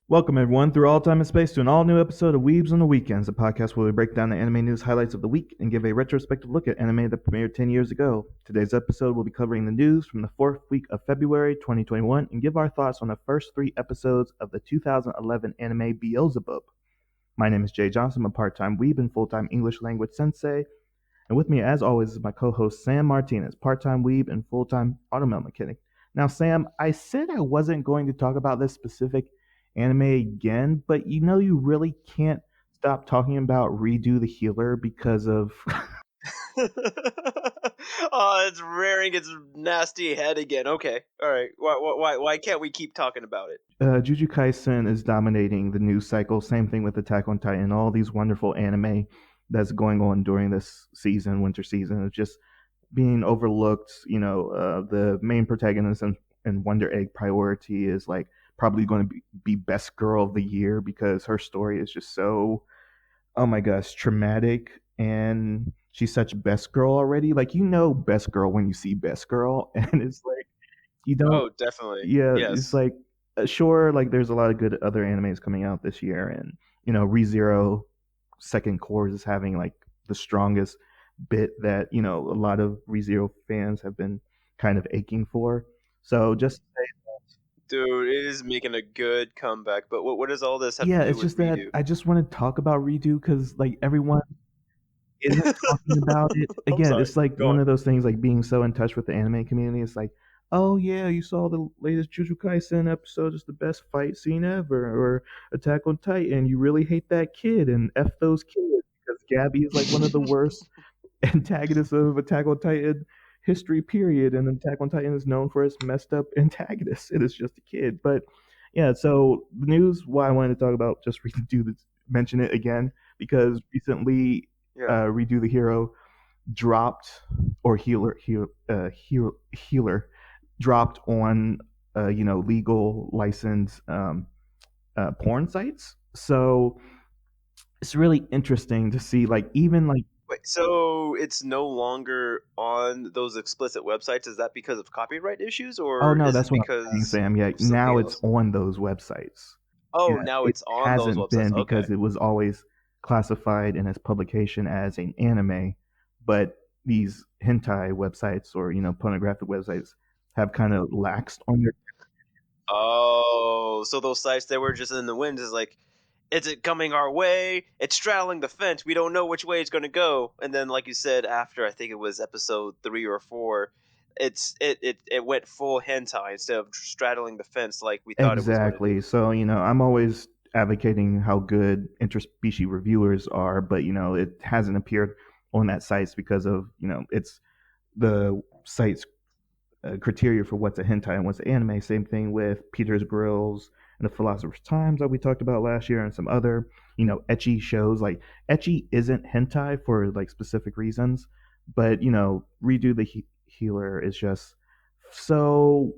Welcome, everyone, through all time and space to an all new episode of Weebs on the Weekends, a podcast where we break down the anime news highlights of the week and give a retrospective look at anime that premiered 10 years ago. Today's episode will be covering the news from the fourth week of February 2021 and give our thoughts on the first three episodes of the 2011 anime Beelzebub. My name is Jay Johnson, I'm a part time Weeb and full time English language sensei. And with me, as always, is my co host Sam Martinez, part time Weeb and full time automail mechanic. Now, Sam, I said I wasn't going to talk about this specific anime again, but you really can't stop talking about Redo the Healer because of Oh, it's rearing its nasty head again. Okay, all right. Why can't we keep talking about it? Jujutsu Kaisen is dominating the news cycle. Same thing with Attack on Titan. All these wonderful anime that's going on during this season, winter season, is just being overlooked. The main protagonist and Wonder Egg Priority is like probably going to be best girl of the year because her story is just so, oh my gosh, traumatic, and she's such best girl already. Like best girl when you see best girl, and it's like you don't. Oh, definitely. Yeah, it's Yes. like sure, like there's a lot of good other animes coming out this year, and ReZero Second Course is having like the strongest bit that a lot of ReZero fans have been kind of aching for. So just Dude, it is making a good comeback. But what does all this have to yeah, do it's with just that redo? I just want to talk about Redo because like everyone isn't talking about it. I'm Again, sorry. it's like Go one on. of those things like being so in touch with the anime community. It's like, oh yeah, you saw the latest Jujutsu Kaisen episode, it's the best fight scene ever, or Attack on Titan, you really hate that kid and F those kids because Gabby is like one of the worst antagonists of Attack on Titan history period, and Attack on Titan is known for its messed up antagonist. It is just a kid. But yeah, so the news why I wanted to talk about just redo this mention it again because recently Yeah. Redo the Hero dropped or healer dropped on legal license porn sites. So it's really interesting to see like even like Wait, so it's no longer on those explicit websites? Is that because of copyright issues, oh or no, is that's it what I'm saying, because Sam. Yeah, of something now it's else? on those websites. Oh, Yeah, now it it's on those hasn't websites. been Okay. because it was always classified in its publication as an anime, but these hentai websites or pornographic websites have kind of laxed on their. Oh, so those sites that were just in the wind is like, is it coming our way? It's straddling the fence. We don't know which way it's going to go. And then, like you said, after I think it was episode 3 or 4, it went full hentai instead of straddling the fence like we thought it was going to Exactly. do. So, I'm always advocating how good interspecies reviewers are, but, it hasn't appeared on that sites because of, it's the site's criteria for what's a hentai and what's anime. Same thing with Peter's Grills and the Philosopher's Times that we talked about last year and some other, etchy shows. Like, etchy isn't hentai for, like, specific reasons, but, Redo the Healer is just so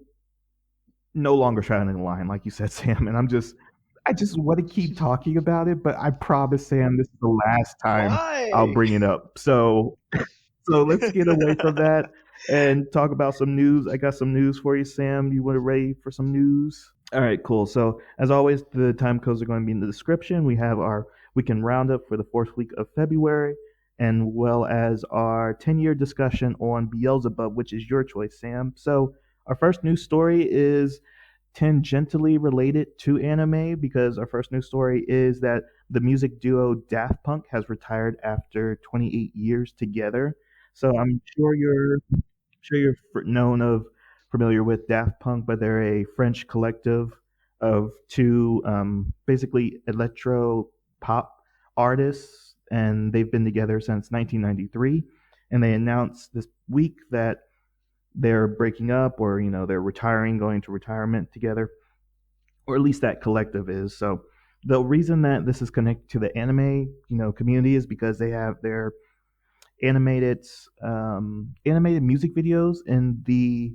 no longer straddling the line, like you said, Sam. And I just want to keep talking about it, but I promise, Sam, this is the last time I'll Why? bring it up. So let's get away from that and talk about some news. I got some news for you, Sam. You want to ready for some news? All right, cool. So as always, the time codes are going to be in the description. We have our weekend roundup for the fourth week of February, and well as our 10-year discussion on Beelzebub, which is your choice, Sam. So our first news story is tangentially related to anime because our first news story is that the music duo Daft Punk has retired after 28 years together. So I'm sure you're known of familiar with Daft Punk, but they're a French collective of two basically electro pop artists, and they've been together since 1993. And they announced this week that they're breaking up, or they're retiring, going to retirement together, or at least that collective is. So the reason that this is connected to the anime community is because they have their animated animated music videos in the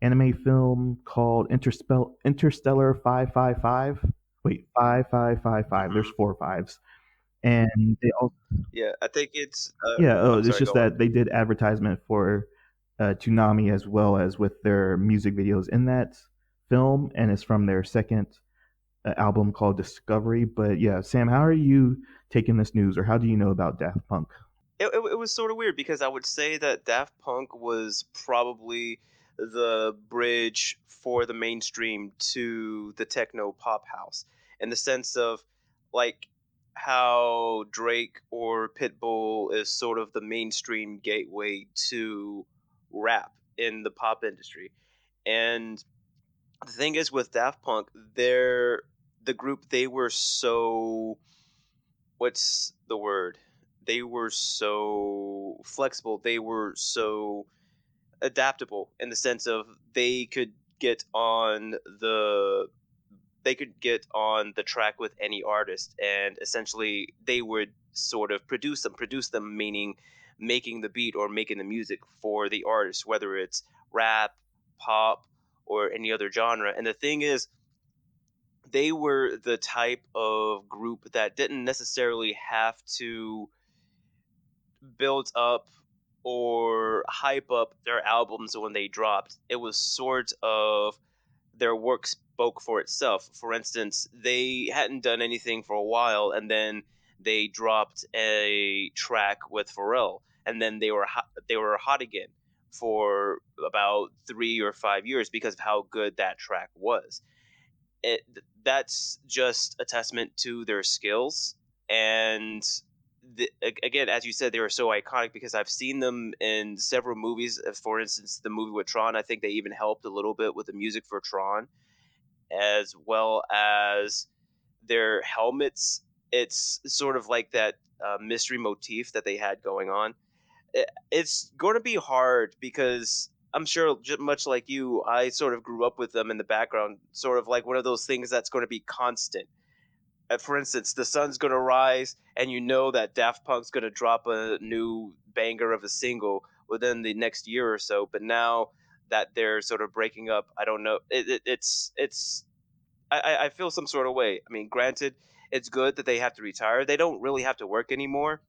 anime film called Interstellar 555. Wait, 5555. There's Hmm. four fives, and they also Yeah, I think it's. yeah. Oh, I'm it's sorry. just Go on. that they did advertisement for Toonami as well as with their music videos in that film, and it's from their second. album called Discovery. But yeah, Sam, how are you taking this news, or how do you know about Daft Punk? It was sort of weird because I would say that Daft Punk was probably the bridge for the mainstream to the techno pop house, in the sense of like how Drake or Pitbull is sort of the mainstream gateway to rap in the pop industry. And the thing is with Daft Punk, they're the group, they were so, what's the word? They were so flexible. They were so adaptable in the sense of they could get on the they could get on the track with any artist, and essentially they would sort of produce them meaning making the beat or making the music for the artist, whether it's rap, pop, or any other genre. And the thing is, they were the type of group that didn't necessarily have to build up or hype up their albums when they dropped. It was sort of their work spoke for itself. For instance, they hadn't done anything for a while, and then they dropped a track with Pharrell, and then they were hot again for about 3 or 5 years because of how good that track was. That's just a testament to their skills. And again, as you said, they were so iconic because I've seen them in several movies. For instance, the movie with Tron, I think they even helped a little bit with the music for Tron, as well as their helmets. It's sort of like that mystery motif that they had going on. It's going to be hard because I'm sure, much like you, I sort of grew up with them in the background, sort of like one of those things that's going to be constant. For instance, the sun's going to rise, and you know that Daft Punk's going to drop a new banger of a single within the next year or so. But now that they're sort of breaking up, I don't know. It's I feel some sort of way. I mean, granted, it's good that they have to retire. They don't really have to work anymore,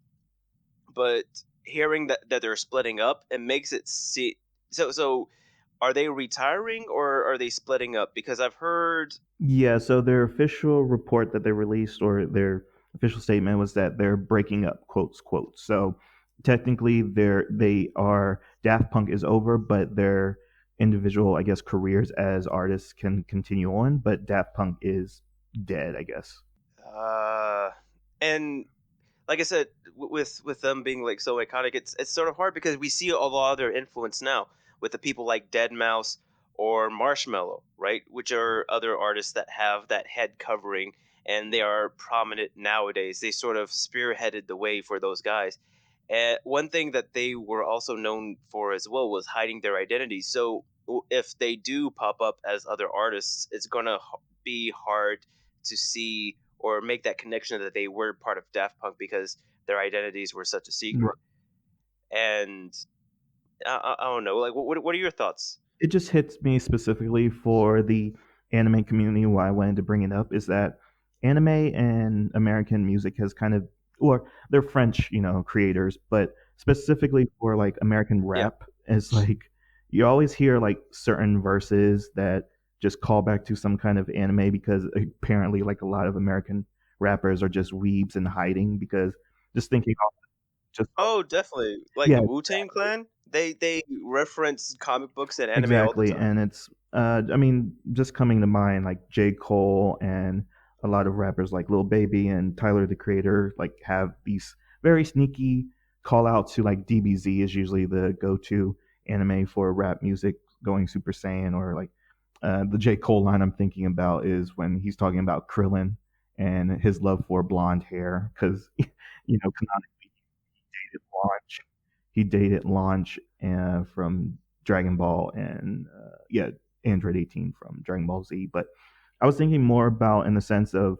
but hearing that they're splitting up, it makes it see. So are they retiring or are they splitting up? Because I've heard. Yeah, so their official report that they released, or their official statement, was that they're breaking up, quotes, quotes. So technically, they are Daft Punk is over, but their individual, I guess, careers as artists can continue on. But Daft Punk is dead, I guess. uh and like I said, with them being like so iconic, it's sort of hard because we see a lot of their influence now with the people like Dead Mouse or Marshmello, right? Which are other artists that have that head covering, and they are prominent nowadays. They sort of spearheaded the way for those guys. And one thing that they were also known for as well was hiding their identity. So if they do pop up as other artists, it's gonna be hard to see or make that connection that they were part of Daft Punk because their identities were such a secret. And I don't know, like what are your thoughts? It just hits me specifically for the anime community. Why I wanted to bring it up is that anime and American music has kind of, or they're French, creators, but specifically for like American Yeah. rap, is like you always hear like certain verses that just call back to some kind of anime, because apparently like a lot of American rappers are just weebs and hiding, because just thinking off just Oh, definitely. Like yeah. the Wu-Tang Clan, they reference comic books and anime all the Exactly, time. and it's I mean, just coming to mind like J. Cole and a lot of rappers like Lil Baby and Tyler the Creator like have these very sneaky call outs to, like, DBZ is usually the go to anime for rap music, going Super Saiyan, or like the J. Cole line I'm thinking about is when he's talking about Krillin and his love for blonde hair, because canonically dated Launch. He dated Launch from Dragon Ball, and yeah, Android 18 from Dragon Ball Z. But I was thinking more about in the sense of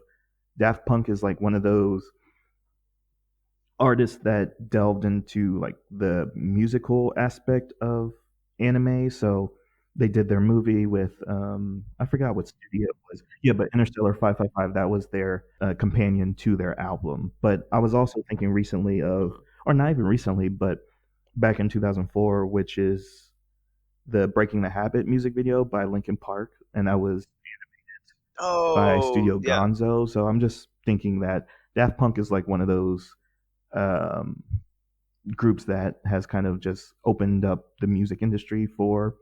Daft Punk is like one of those artists that delved into like the musical aspect of anime. So they did their movie with I forgot what studio it was. Yeah, but Interstellar 555, that was their companion to their album. But I was also thinking recently of, or not even recently, but back in 2004, which is the Breaking the Habit music video by Linkin Park, and that was by Oh, Studio yeah. Gonzo. So I'm just thinking that Daft Punk is like one of those um, groups that has kind of just opened up the music industry for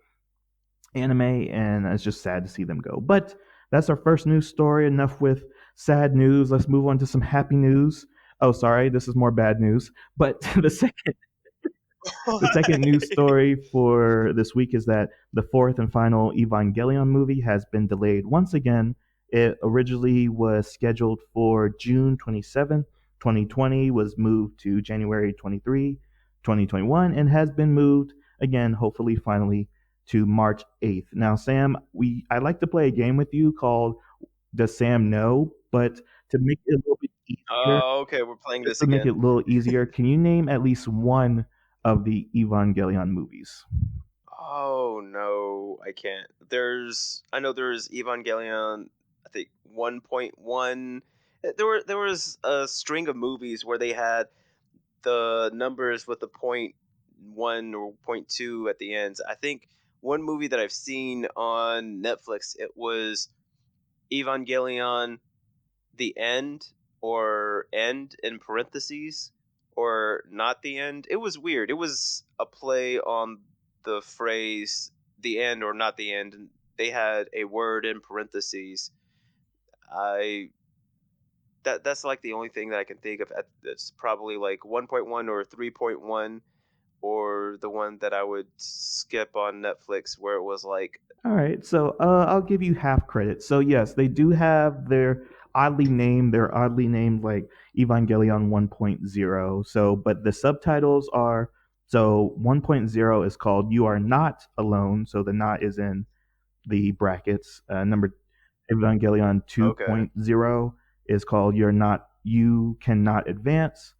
anime, and it's just sad to see them go. But that's our first news story. Enough with sad news. Let's move on to some happy news. Oh, sorry, this is more bad news. But the second news story for this week is that the fourth and final Evangelion movie has been delayed once again. It originally was scheduled for June 27th, 2020, was moved to January 23, 2021, and has been moved again, hopefully, finally, to March 8th. Now, Sam, I like to play a game with you called Does Sam Know? But to make it a little bit easier, Oh, okay, we're playing just this to make it again. a little easier, can you name at least one of the Evangelion movies? Oh no, I can't. I know there's Evangelion, I think 1.1. There was a string of movies where they had the numbers with the point 1 or point 2 at the ends. I think one movie that I've seen on Netflix, it was Evangelion the end, or end in parentheses, or not the end. It was weird. It was a play on the phrase the end or not the end, and they had a word in parentheses. I that's like the only thing that I can think of. That's probably like 1.1 or 3.1, or the one that I would skip on Netflix where it was like, All right, so I'll give you half credit. So yes, they do have they're oddly named like Evangelion 1.0. So, but the subtitles are so 1.0 is called You Are Not Alone. So the not is in the brackets. Number Evangelion okay. 2.0 is called You Cannot Advance.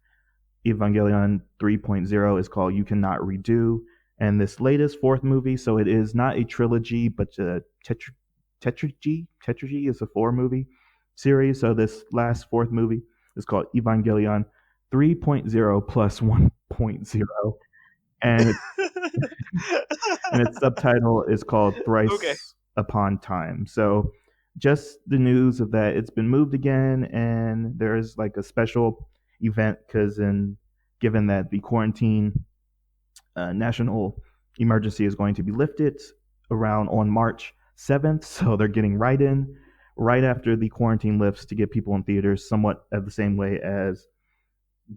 Evangelion 3.0 is called You Cannot Redo. And this latest fourth movie, so it is not a trilogy, but a tetralogy. Tetralogy is a four movie series. So this last fourth movie is called Evangelion 3.0 plus 1.0. And its subtitle is called Okay. Thrice Upon Time. So just the news of that it's been moved again, and there's like a special event because in given that the quarantine national emergency is going to be lifted around on March 7th, so they're getting right after the quarantine lifts to get people in theaters, somewhat of the same way as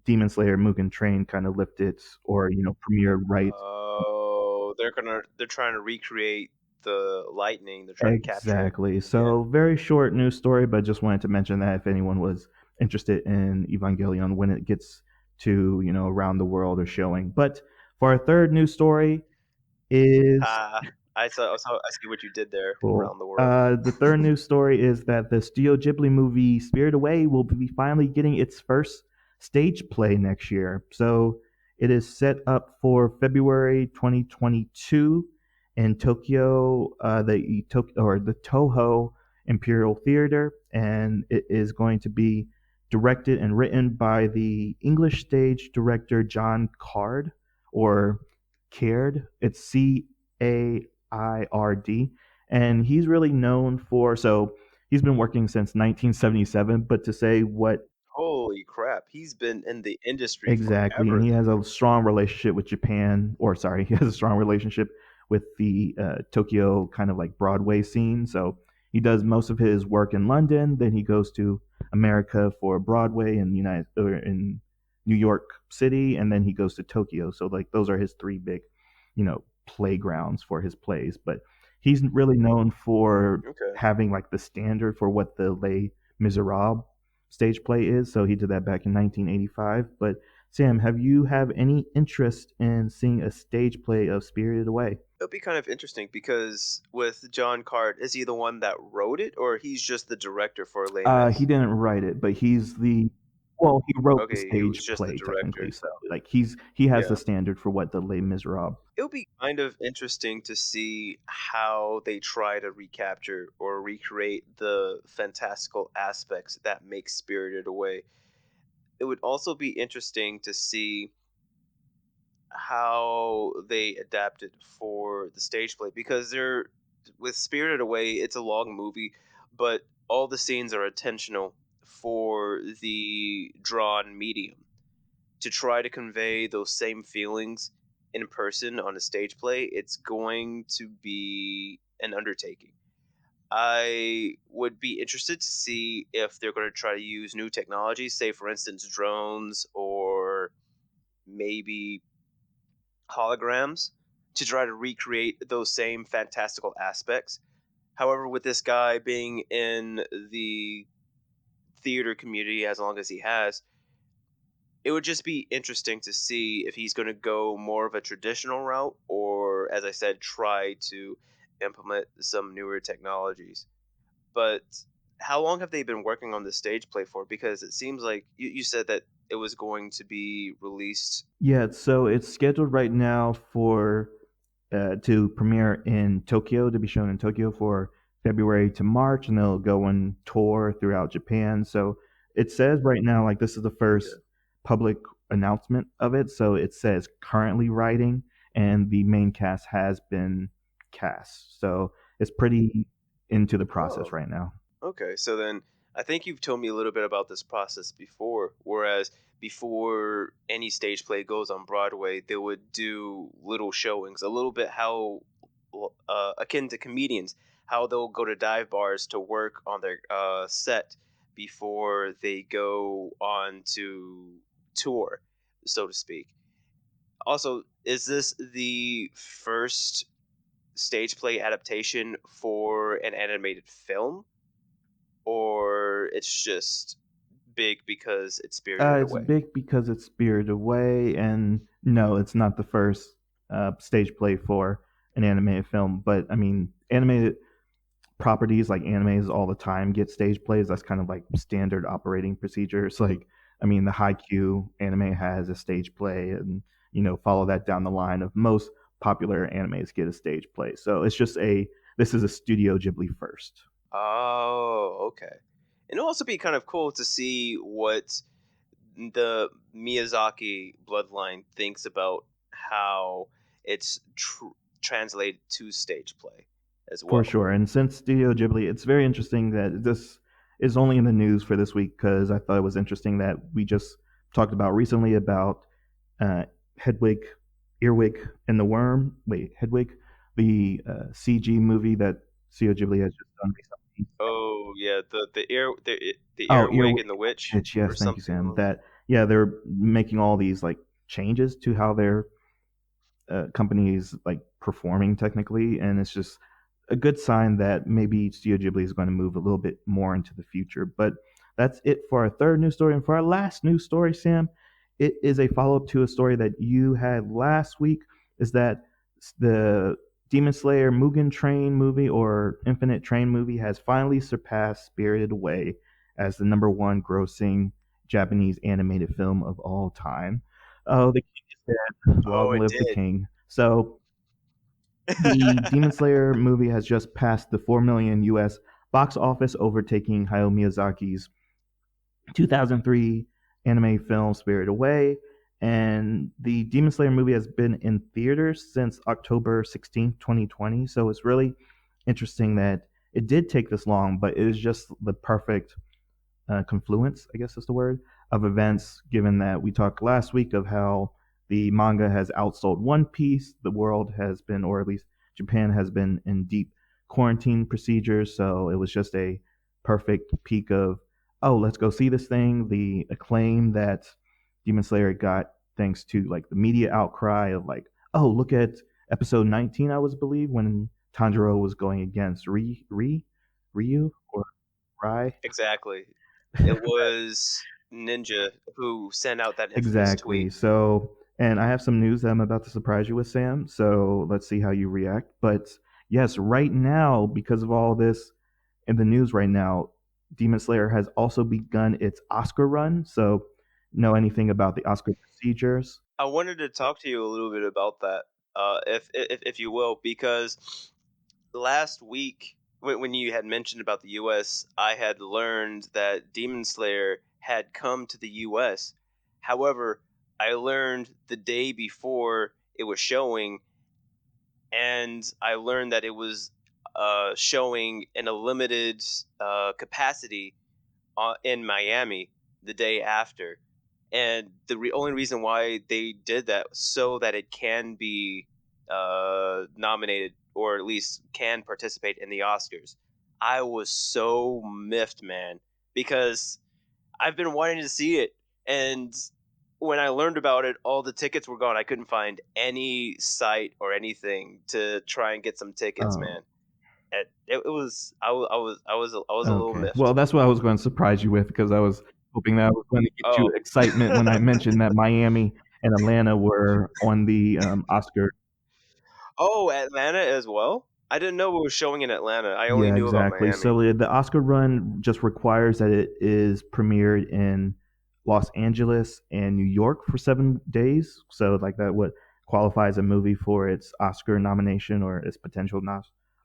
Demon Slayer Mugen Train kind of lifted or premiered right. Oh, they're trying to recreate the lightning. They're trying to capture it Exactly. again. So very short news story, but just wanted to mention that if anyone was interested in Evangelion when it gets to around the world or showing. But for our third news story is Ah, I see what you did there cool. around the world. The third news story is that the Studio Ghibli movie Spirit Away will be finally getting its first stage play next year. So it is set up for February 2022 in Tokyo, the Toho Imperial Theater, and it is going to be directed and written by the English stage director John Card or Caird. It's Caird, and he's really known for he's been working since 1977. But to say what Holy crap, he's been in the industry exactly, and forever he has then. a strong relationship with Japan, or sorry, he has a strong relationship with the Tokyo kind of like Broadway scene. So he does most of his work in London, then he goes to America for Broadway in New York City, and then he goes to Tokyo. So like those are his three big, playgrounds for his plays. But he's really known for Okay. having like the standard for what the Les Miserables stage play is. So he did that back in 1985. But Sam, have you have any interest in seeing a stage play of Spirited Away? It'll be kind of interesting because with John Card, is he the one that wrote it or he's just the director for Les He Mis? didn't write it, but he wrote the Okay, he was stage just the play technically. director. So like he has the Yeah. standard for what the Les Miserables. It'll be kind of interesting to see how they try to recapture or recreate the fantastical aspects that make Spirited Away. It would also be interesting to see how they adapted for the stage play because they're with Spirited Away, it's a long movie, but all the scenes are intentional for the drawn medium to try to convey those same feelings in person on a stage play. It's going to be an undertaking. I would be interested to see if they're going to try to use new technology, say for instance drones or maybe holograms, to try to recreate those same fantastical aspects. However, with this guy being in the theater community as long as he has, it would just be interesting to see if he's going to go more of a traditional route or, as I said, try to implement some newer technologies. But how long have they been working on this stage play for? Because it seems like you said that it was going to be released. Yeah, so it's scheduled right now for to premiere in Tokyo, to be shown in Tokyo for February to March, and they'll go on tour throughout Japan. So it says right now, like this is the Yeah. first public announcement of it. So it says currently writing, and the main cast has been cast. So it's pretty into the process Oh, right now. okay. So then I think you've told me a little bit about this process before. Whereas before any stage play goes on Broadway, they would do little showings, a little bit how akin to comedians, how they'll go to dive bars to work on their set before they go on to tour, so to speak. Also, is this the first stage play adaptation for an animated film? Or it's just big because it's Spirited It's Away? big because it's Spirited Away, and no, it's not the first stage play for an animated film. But I mean, animated properties like animes all the time get stage plays. That's kind of like standard operating procedures. Like, I mean, the Haikyuu anime has a stage play, and follow that down the line of most popular animes get a stage play. So it's just this is a Studio Ghibli first. Oh, okay. And it'll also be kind of cool to see what the Miyazaki bloodline thinks about how it's translated to stage play as For well. sure. And since Studio Ghibli, it's very interesting that this is only in the news for this week because I thought it was interesting that we just talked about recently about uh, Hedwig, Earwig, and the Worm. Wait, Hedwig, the CG movie that Studio Ghibli has just done recently. Oh yeah, the Oh, earwig Earwig and the and witch the Witch. or Yes, thank you, something Sam. along. That yeah, they're making all these like changes to how they're companies like performing technically, and it's just a good sign that maybe Studio Ghibli is going to move a little bit more into the future. But that's it for our third news story, and for our last news story, Sam, it is a follow up to a story that you had last week. Is that the Demon Slayer Mugen Train movie or Infinite Train movie has finally surpassed Spirited Away as the number one grossing Japanese animated film of all time. Oh, the king is dead. Oh, Long it live the did. king. So the Demon Slayer movie has just passed the 4 million US box office, overtaking Hayao Miyazaki's 2003 anime film Spirited Away. And the Demon Slayer movie has been in theaters since October 16th, 2020. So it's really interesting that it did take this long, but it is just the perfect confluence, I guess is the word, of events, given that we talked last week of how the manga has outsold One Piece. The world has been, or at least Japan has been, in deep quarantine procedures. So it was just a perfect peak of, oh, let's go see this thing. The acclaim that Demon Slayer got thanks to like the media outcry of like, oh, look at episode 19, I was believe, when Tanjiro was going against Ryu or Rai. Exactly. It was Ninja who sent out that infamous Exactly. tweet. So, and I have some news that I'm about to surprise you with, Sam. So let's see how you react. But yes, right now, because of all this in the news right now, Demon Slayer has also begun its Oscar run. So, know anything about the Oscar procedures? I wanted to talk to you a little bit about that, if you will, because last week when you had mentioned about the U.S., I had learned that Demon Slayer had come to the U.S. However, I learned the day before it was showing, and I learned that it was showing in a limited capacity in Miami the day after, and the only reason why they did that so that it can be nominated or at least can participate in the Oscars. I was so miffed, man, because I've been wanting to see it, and when I learned about it, all the tickets were gone. I couldn't find any site or anything to try and get some tickets, Oh, man. It was I was a little okay. Well, miffed. that's what I was going to surprise you with because I was hoping that I was going to get you Oh. excitement when I mentioned that Miami and Atlanta were on the Oscar. Oh, Atlanta as well? I didn't know it was showing in Atlanta. I only Yeah, knew about exactly. Miami. So the Oscar run just requires that it is premiered in Los Angeles and New York for 7 days. So like that what qualifies a movie for its Oscar nomination or its potential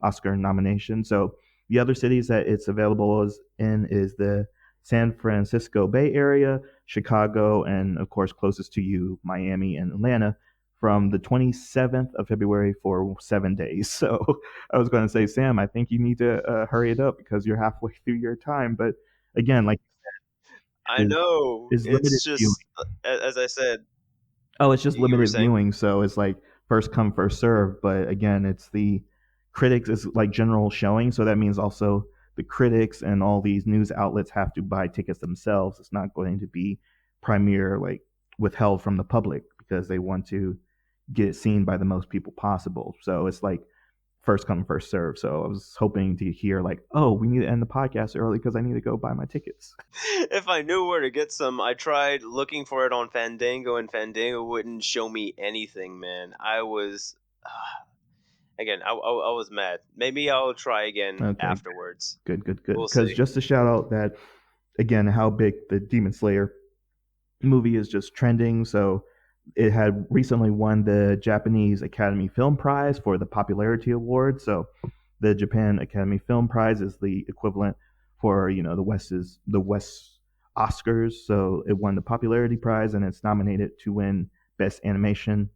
Oscar nomination. So the other cities that it's available in is the San Francisco Bay Area, Chicago, and of course closest to you, Miami and Atlanta, from the 27th of February for 7 days. So I was going to say, Sam, I think you need to hurry it up because you're halfway through your time. But again, like I is know. is limited It's viewing. just as I said, Oh, it's just you were limited saying? viewing, so it's like first come first serve. But again, it's the critics is like general showing, so that means also the critics and all these news outlets have to buy tickets themselves. It's not going to be premiere like withheld from the public because they want to get it seen by the most people possible. So it's like first come first serve. So I was hoping to hear like, oh, we need to end the podcast early because I need to go buy my tickets. If I knew where to get some, I tried looking for it on Fandango, and Fandango wouldn't show me anything, man. I was again, I was mad. Maybe I'll try again Okay, afterwards. good, good, good. We'll Because see. just to shout out that again, how big the Demon Slayer movie is just trending. So it had recently won the Japanese Academy Film Prize for the Popularity Award. So the Japan Academy Film Prize is the equivalent for the West Oscars. So it won the Popularity Prize and it's nominated to win Best Animation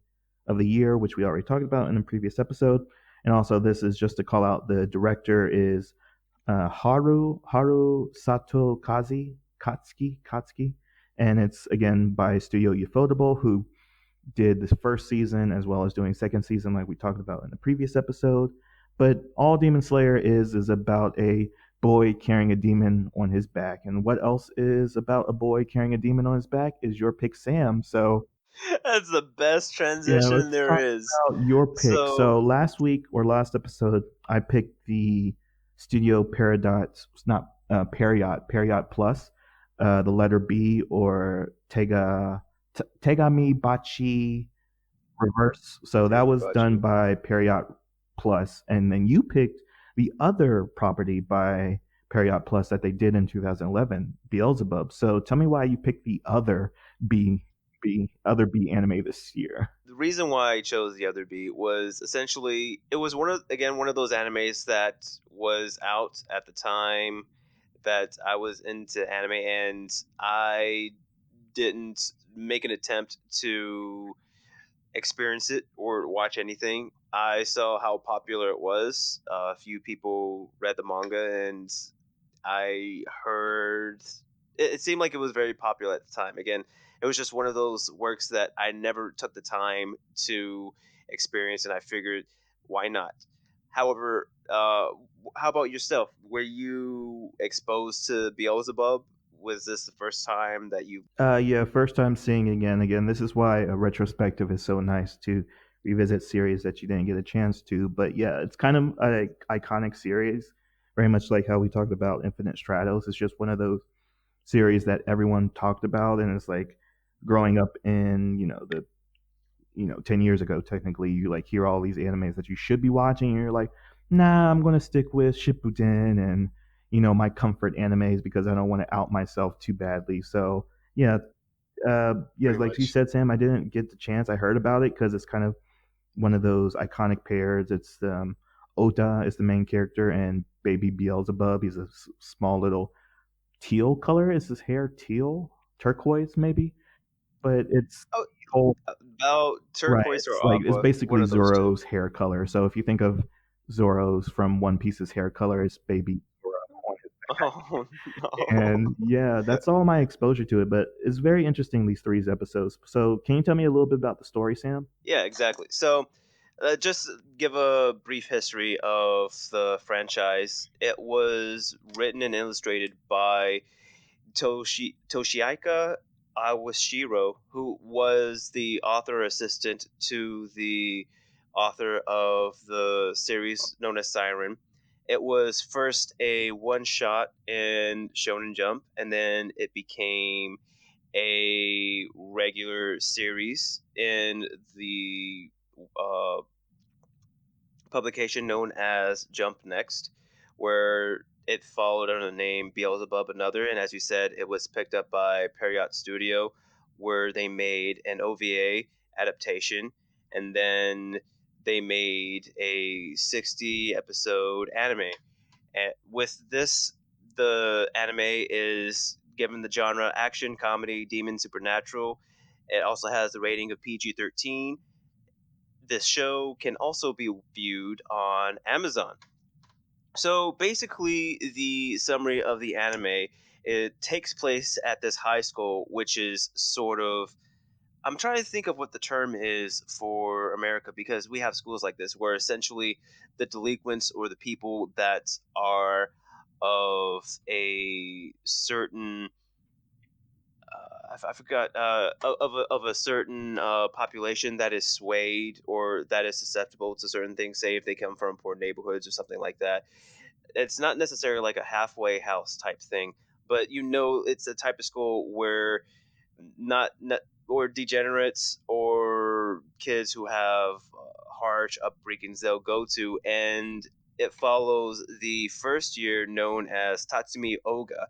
of the Year, which we already talked about in a previous episode. And also, this is just to call out the director is Haru Sato Katsuki, and it's again by Studio Ufotable, who did this first season as well as doing second season, like we talked about in the previous episode. But all Demon Slayer is about a boy carrying a demon on his back, and what else is about a boy carrying a demon on his back is your pick, Sam. So That's the best yeah, transition let's there talk is. about your pick. So So last week or last episode, I picked the Studio Peridot, not Period Plus, the letter B or Tegami Bachi Reverse. So that was done Bachi. by Period Plus, and then you picked the other property by Period Plus that they did in 2011, Beelzebub. So tell me why you picked the B other B anime this year. The reason why I chose the other beat was essentially it was one of those animes that was out at the time that I was into anime, and I didn't make an attempt to experience it or watch anything. I saw how popular it was. A few people read the manga, and I heard it seemed like it was very popular at the time. Again, it was just one of those works that I never took the time to experience, and I figured, why not? However, how about yourself? Were you exposed to Beelzebub? Was this the first time that you? Yeah, first time seeing it again. Again, this is why a retrospective is so nice to revisit series that you didn't get a chance to. But yeah, it's kind of an iconic series, very much like how we talked about Infinite Stratos. It's just one of those series that everyone talked about, and it's like growing up in 10 years ago. Technically, you like hear all these animes that you should be watching, and you're like, nah, I'm gonna stick with Shippuden and my comfort animes because I don't want to out myself too badly. So yeah, yeah, Pretty like you much. said, Sam, I didn't get the chance. I heard about it because it's kind of one of those iconic pairs. It's Ota is the main character, and Baby Beelzebub. He's a small little teal color. Is his hair teal, turquoise maybe? But it's Oh, whole about right. turquoise or It's like it's aqua, one basically of those two. Zoro's hair color. So if you think of Zoro's from One Piece's hair color is baby Zoro on his Oh no. and yeah, that's all my exposure to it. But it's very interesting these three episodes. So can you tell me a little bit about the story, Sam? Yeah, exactly. So, just give a brief history of the franchise. It was written and illustrated by Toshiaka Awashiro, who was the author assistant to the author of the series known as Siren. It was first a one shot in Shonen Jump, and then it became a regular series in the uh, publication known as Jump Next, where it followed under the name Beelzebub Another. And as you said, it was picked up by Pierrot Studio, where they made an OVA adaptation. And then they made a 60 episode anime. And with this, the anime is given the genre action, comedy, demon, supernatural. It also has the rating of PG-13. This show can also be viewed on Amazon. So basically, the summary of the anime, it takes place at this high school, which is sort of, I'm trying to think of what the term is for America, because we have schools like this where essentially the delinquents or the people that are of a certain I forgot of a certain population that is swayed or that is susceptible to certain things. Say if they come from poor neighborhoods or something like that. It's not necessarily like a halfway house type thing, but it's a type of school where not or degenerates or kids who have harsh upbringings they'll go to, and it follows the first year known as Tatsumi Oga.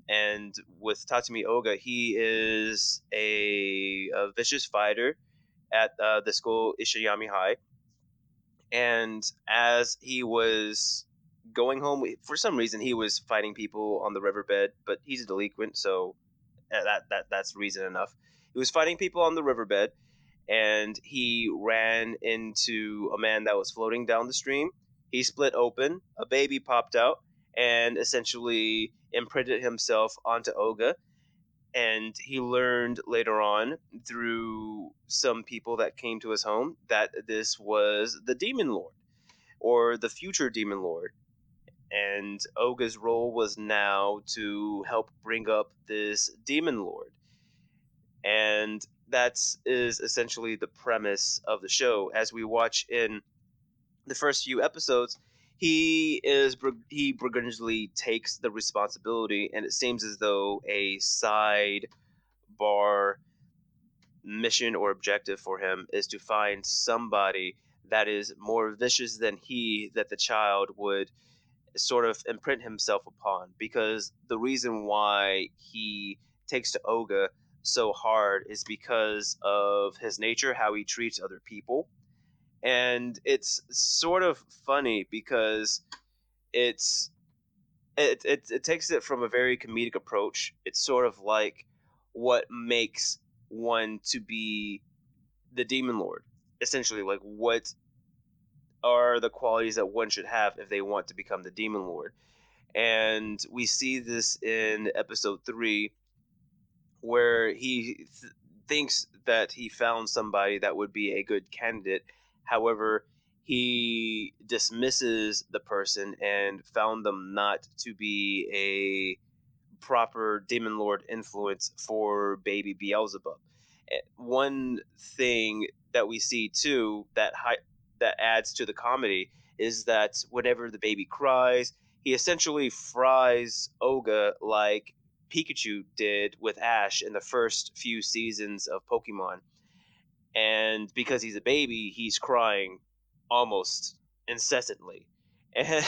And with Tatsumi Oga, he is a vicious fighter at the school Ishiyami High. And as he was going home, for some reason, he was fighting people on the riverbed, but he's a delinquent, so that's reason enough. He was fighting people on the riverbed, and he ran into a man that was floating down the stream. He split open, a baby popped out, and essentially imprinted himself onto Oga. And he learned later on through some people that came to his home that this was the Demon Lord or the future Demon Lord. And Oga's role was now to help bring up this Demon Lord. And that is essentially the premise of the show. As we watch in the first few episodes, he begrudgingly takes the responsibility, and it seems as though a side bar mission or objective for him is to find somebody that is more vicious than he, that the child would sort of imprint himself upon. Because the reason why he takes to Oga so hard is because of his nature, how he treats other people. And it's sort of funny because it's it takes it from a very comedic approach. It's sort of like what makes one to be the demon lord, essentially. Like, what are the qualities that one should have if they want to become the demon lord? And we see this in episode 3, where thinks that he found somebody that would be a good candidate. However, he dismisses the person and found them not to be a proper demon lord influence for baby Beelzebub. One thing that we see too that adds to the comedy is that whenever the baby cries, he essentially fries Oga like Pikachu did with Ash in the first few seasons of Pokemon. And because he's a baby, he's crying almost incessantly. And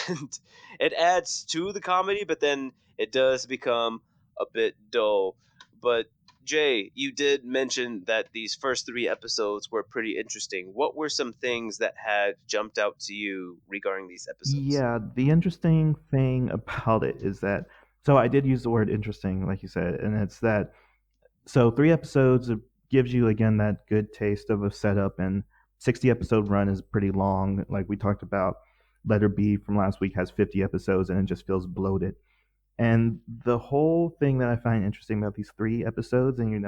it adds to the comedy, but then it does become a bit dull. But Jay, you did mention that these first 3 episodes were pretty interesting. What were some things that had jumped out to you regarding these episodes? Yeah, the interesting thing about it is that so I did use the word interesting, like you said, and it's that so three episodes it gives you again that good taste of a setup and 60 episode run is pretty long. Like we talked about, Letter B from last week has 50 episodes and it just feels bloated. And the whole thing that I find interesting about these 3 episodes, and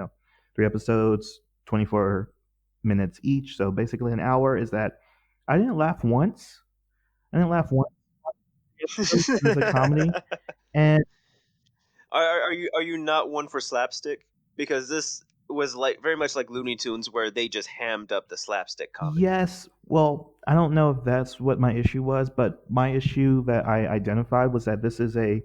3 episodes, 24 minutes each, so basically an hour, is that I didn't laugh once. I didn't laugh once. Episodes, and it's a comedy. And Are you not one for slapstick? Because this was like very much like Looney Tunes, where they just hammed up the slapstick comedy. yes, well, I don't know if that's what my issue was, but my issue that I identified was that this is a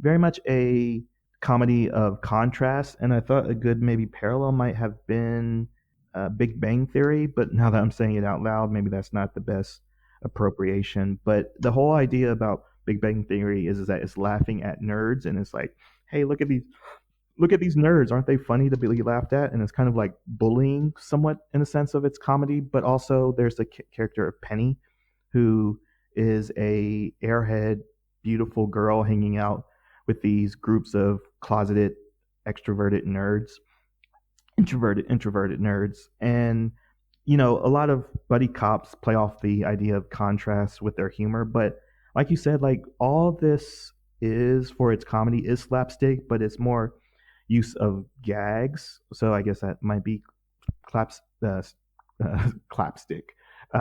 very much a comedy of contrast, and I thought a good maybe parallel might have been Big Bang Theory. But now that I'm saying it out loud, maybe that's not the best appropriation. But the whole idea about Big Bang Theory is that it's laughing at nerds, and it's like, hey, look at these nerds, aren't they funny to be laughed at? And it's kind of like bullying somewhat in a sense of its comedy. But also there's the character of Penny, who is a airhead, beautiful girl hanging out with these groups of closeted, extroverted nerds, introverted nerds. And a lot of buddy cops play off the idea of contrast with their humor. But like you said, like all this is for its comedy is slapstick, but it's more use of gags. So I guess that might be claps clapstick. Uh,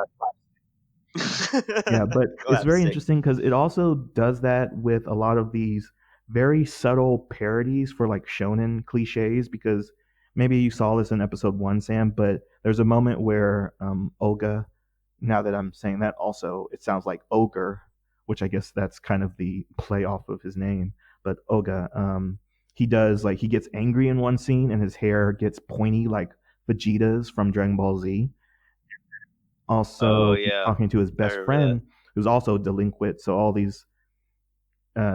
yeah, but it's very Classic. interesting because it also does that with a lot of these very subtle parodies for like shonen cliches. Because maybe you saw this in episode one, Sam, but there's a moment where Olga, now that I'm saying that, also it sounds like ogre, which I guess that's kind of the play off of his name. But Olga, he does like he gets angry in one scene and his hair gets pointy like Vegeta's from Dragon Ball Z. Oh Also, he's yeah, talking to his I best remember that. friend who's also a delinquent. So all these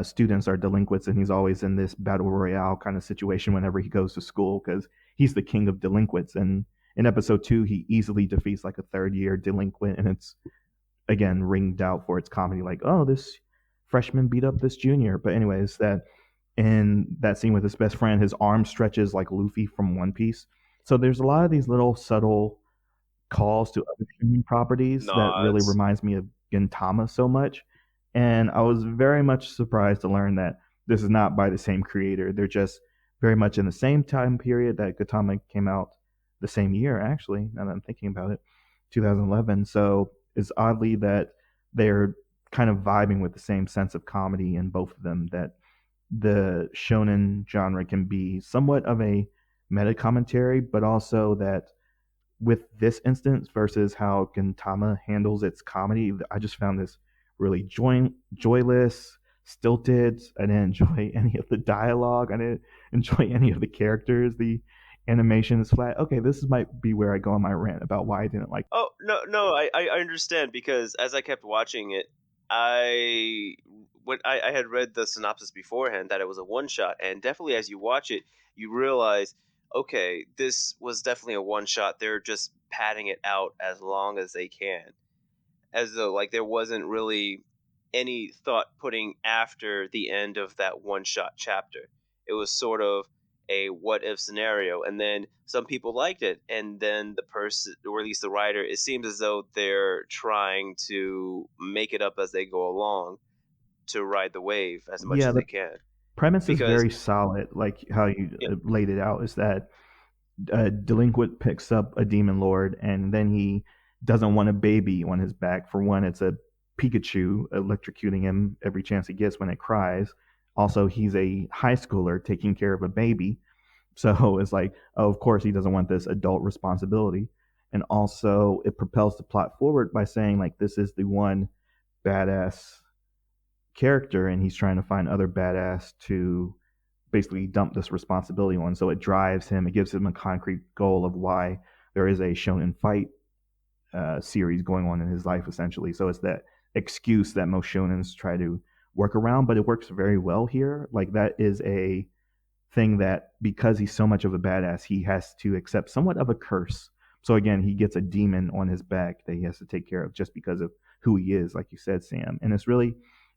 students are delinquents, and he's always in this battle royale kind of situation whenever he goes to school because he's the king of delinquents. And in episode two, he easily defeats like a third year delinquent, and it's again ringed out for its comedy. Like, oh, this freshman beat up this junior. But anyways, that in that scene with his best friend, his arm stretches like Luffy from One Piece. So there's a lot of these little subtle calls to other streaming properties that really Nods. reminds me of Gintama so much. And I was very much surprised to learn that this is not by the same creator. They're just very much in the same time period that Gintama came out, the same year, actually, now that I'm thinking about it, 2011. So it's oddly that they're kind of vibing with the same sense of comedy in both of them, that the shonen genre can be somewhat of a meta commentary, but also that with this instance versus how Gintama handles its comedy, I just found this really joyless, stilted. I didn't enjoy any of the dialogue. I didn't enjoy any of the characters. The animation is flat. Okay, this might be where I go on my rant about why I didn't like. Oh no, no, I understand because as I kept watching it, I I had read the synopsis beforehand that it was a one shot, and definitely as you watch it, you realize, okay, this was definitely a one shot. They're just padding it out as long as they can, as though like there wasn't really any thought putting after the end of that one shot chapter. It was sort of a what if scenario, and then some people liked it, and then the person, or at least the writer, it seems as though they're trying to make it up as they go along to ride the wave as much Yeah, as the they can. premise is Because very solid, like how you yeah, laid it out. Is that a delinquent picks up a demon lord, and then he doesn't want a baby on his back. For one, it's a Pikachu electrocuting him every chance he gets when it cries. Also, he's a high schooler taking care of a baby. So it's like, oh, of course, he doesn't want this adult responsibility. And also, it propels the plot forward by saying, like, this is the one badass character, and he's trying to find other badass to basically dump this responsibility on. So it drives him, it gives him a concrete goal of why there is a shonen fight series going on in his life, essentially. So it's that excuse that most shonens try to work around, but it works very well here. Like, that is a thing that because he's so much of a badass, he has to accept somewhat of a curse. So again, he gets a demon on his back that he has to take care of just because of who he is, like you said, Sam. And it's really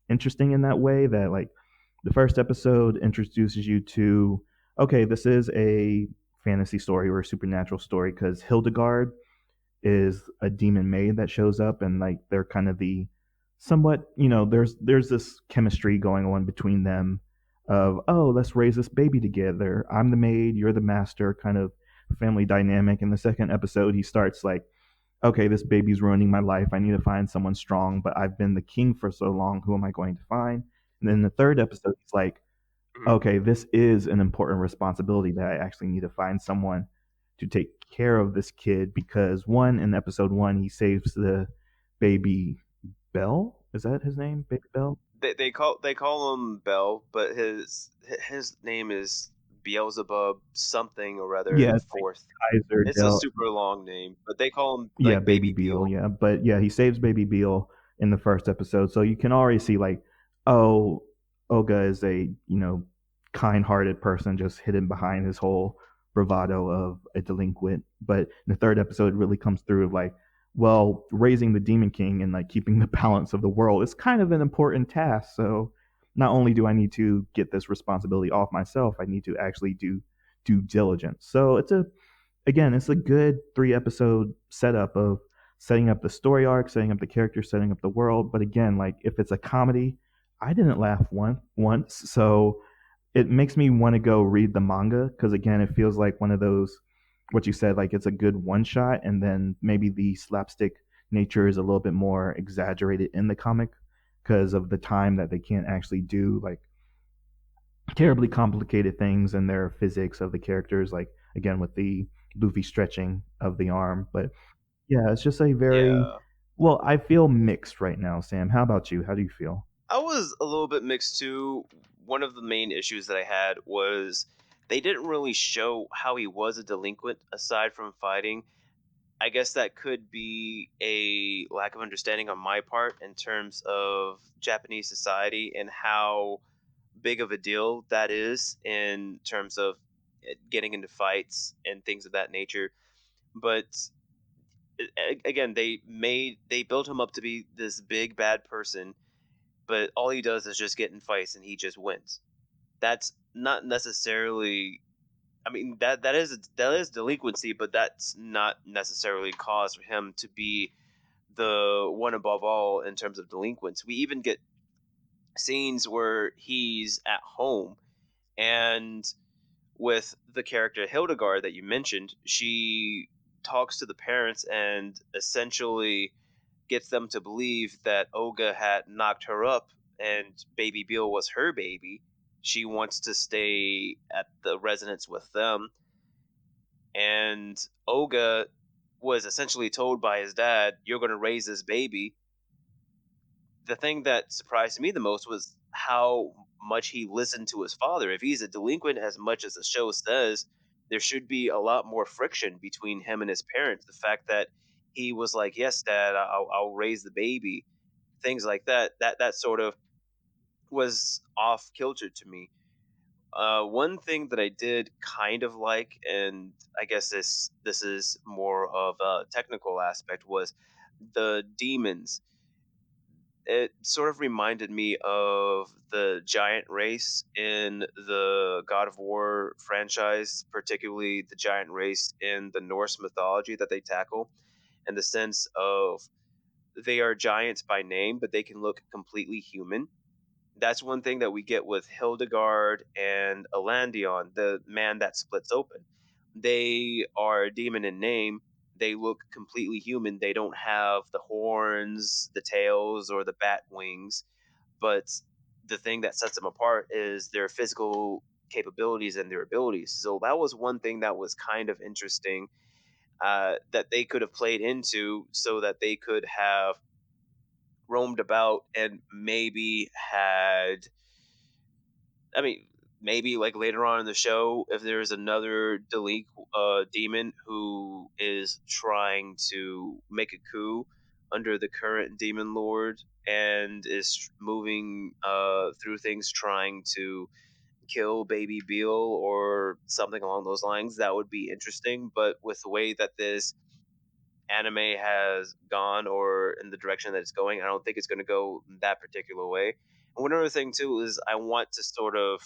interesting in that way that, like, the first episode introduces you to, okay, this is a fantasy story or a supernatural story because Hildegard is a demon maid that shows up, and like they're kind of the somewhat, there's this chemistry going on between them of, oh, let's raise this baby together. I'm the maid, you're the master, kind of family dynamic. In the second episode, he starts like, okay, this baby's ruining my life. I need to find someone strong, but I've been the king for so long. Who am I going to find? And then the third episode, he's like, Mhm. okay, this is an important responsibility that I actually need to find someone to take care of this kid because one, in episode one, he saves the baby Bell. Is that his name? Baby Bell? They call him Bell, but his name is Beelzebub something or other Yeah, the it's like fourth. Kaiser It's a Del. super long name, but they call him Yeah, like Baby Baby Beal. Beal. Yeah, but yeah, he saves Baby Beal in the first episode, so you can already see like, oh, Olga is a kind-hearted person, just hidden behind his whole bravado of a delinquent. But in the third episode, it really comes through of like, well, raising the Demon King and like keeping the balance of the world is kind of an important task. So not only do I need to get this responsibility off myself, I need to actually do due diligence. So it's a good 3 episode setup of setting up the story arc, setting up the characters, setting up the world. But again, like if it's a comedy, I didn't laugh once, so it makes me want to go read the manga because again, it feels like one of those what you said, like it's a good one shot, and then maybe the slapstick nature is a little bit more exaggerated in the comic because of the time that they can't actually do like terribly complicated things in their physics of the characters, like again with the Luffy stretching of the arm. But yeah, it's just a very Yeah. well. I feel mixed right now, Sam. How about you? How do you feel? I was a little bit mixed too. One of the main issues that I had was they didn't really show how he was a delinquent aside from fighting. I guess that could be a lack of understanding on my part in terms of Japanese society and how big of a deal that is in terms of getting into fights and things of that nature. But again, they built him up to be this big bad person, but all he does is just get in fights and he just wins. That's not necessarily. I mean that is delinquency, but that's not necessarily cause for him to be the one above all in terms of delinquents. We even get scenes where he's at home and with the character Hildegard that you mentioned, she talks to the parents and essentially gets them to believe that Olga had knocked her up and baby Beale was her baby. She wants to stay at the residence with them. And Olga was essentially told by his dad, "You're going to raise this baby." The thing that surprised me the most was how much he listened to his father. If he's a delinquent as much as the show says, there should be a lot more friction between him and his parents. The fact that he was like, "Yes, Dad, I'll raise the baby," things like that. That sort of was off kilter to me. One thing that I did kind of like, and I guess this is more of a technical aspect, was the demons. It sort of reminded me of the giant race in the God of War franchise, particularly the giant race in the Norse mythology that they tackle, in the sense of they are giants by name, but they can look completely human. That's one thing that we get with Hildegard and Alandion, the man that splits open. They are a demon in name. They look completely human. They don't have the horns, the tails, or the bat wings. But the thing that sets them apart is their physical capabilities and their abilities. So that was one thing that was kind of interesting that they could have played into so that they could have roamed about and maybe had I mean, maybe like later on in the show, if there's another demon who is trying to make a coup under the current demon lord and is moving through things trying to kill Baby Beal or something along those lines, that would be interesting. But with the way that this anime has gone or in the direction that it's going, I don't think it's going to go that particular way. And one other thing too is I want to sort of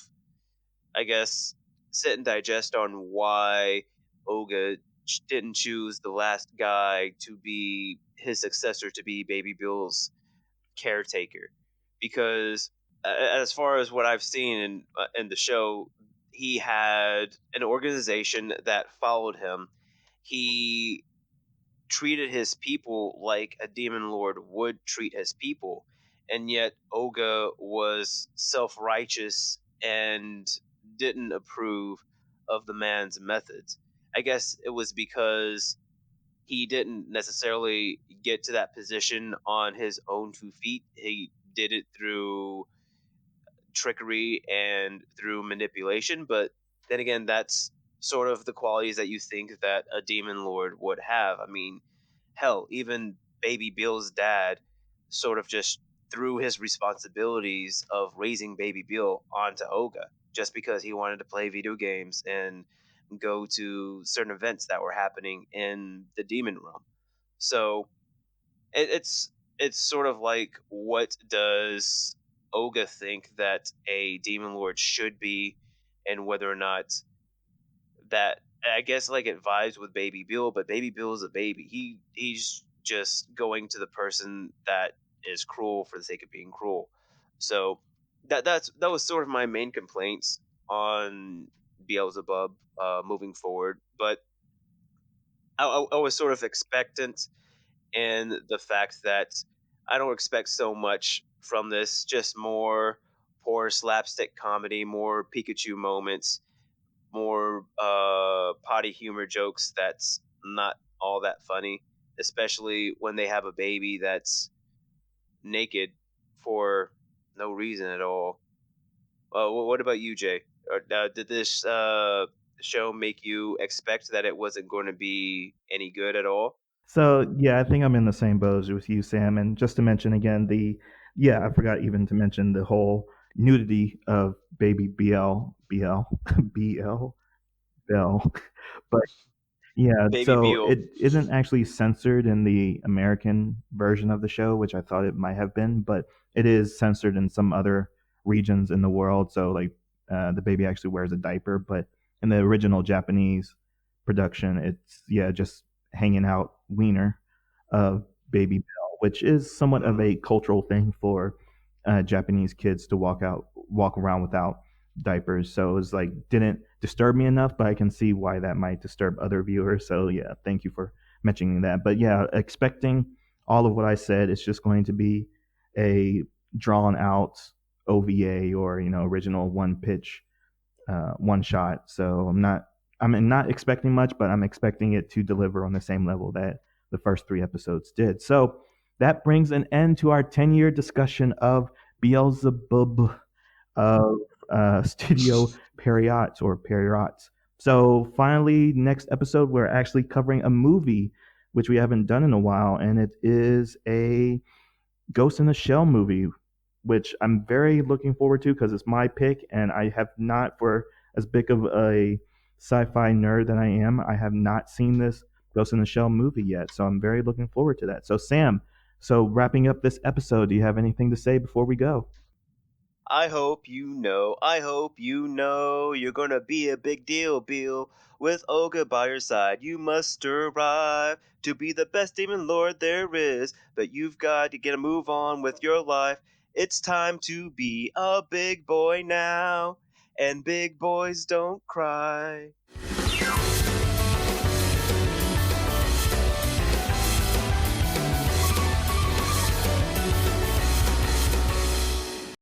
I guess, sit and digest on why Olga. didn't choose the last guy to be his successor to be Baby Bill's caretaker, because as far as what I've seen in the show, he had an organization that followed him. He treated his people like a demon lord would treat his people, and yet Oga was self righteous and didn't approve of the man's methods. I guess it was because he didn't necessarily get to that position on his own 2 feet. He did it through trickery and through manipulation. But then again, that's sort of the qualities that you think that a demon lord would have. I mean, hell, even Baby Bill's dad sort of just threw his responsibilities of raising Baby Bill onto Oga just because he wanted to play video games and go to certain events that were happening in the demon realm. So it's sort of like, what does Oga think that a demon lord should be, and whether or not that, I guess, like, it vibes with Baby Bill, but Baby Bill is a baby. He's just going to the person that is cruel for the sake of being cruel. So that was sort of my main complaints on Beelzebub moving forward. But I was sort of expectant in the fact that I don't expect so much from this, just more poor slapstick comedy, more Pikachu moments, more potty humor jokes that's not all that funny, especially when they have a baby that's naked for no reason at all. What about you, Jay? Did this show make you expect that it wasn't going to be any good at all? So yeah, I think I'm in the same boat as with you, Sam. And just to mention again, I forgot even to mention the whole nudity of baby BL, Bell. But yeah, Baby so Beal. it isn't actually censored in the American version of the show, which I thought it might have been, but it is censored in some other regions in the world. So like the baby actually wears a diaper, but in the original Japanese production, it's just hanging out wiener of Baby Bell, which is somewhat of Mm. a cultural thing for Japanese kids to walk around without diapers. So it was like didn't disturb me enough, but I can see why that might disturb other viewers. So yeah, thank you for mentioning that. But yeah, expecting all of what I said, it's just going to be a drawn out OVA or original one pitch one shot. So I'm not expecting much, but I'm expecting it to deliver on the same level that the first 3 episodes did. So that brings an end to our 10-year discussion of Beelzebub of Studio Pierrot. So finally, next episode, we're actually covering a movie which we haven't done in a while, and it is a Ghost in the Shell movie, which I'm very looking forward to because it's my pick, and I have not, for as big of a sci-fi nerd that I am, I have not seen this Ghost in the Shell movie yet. So I'm very looking forward to that. So Sam, so wrapping up this episode, do you have anything to say before we go? I hope you know you're gonna be a big deal, Bill. With Olga by your side, you must strive to be the best demon lord there is. But you've got to get a move on with your life. It's time to be a big boy now, and big boys don't cry.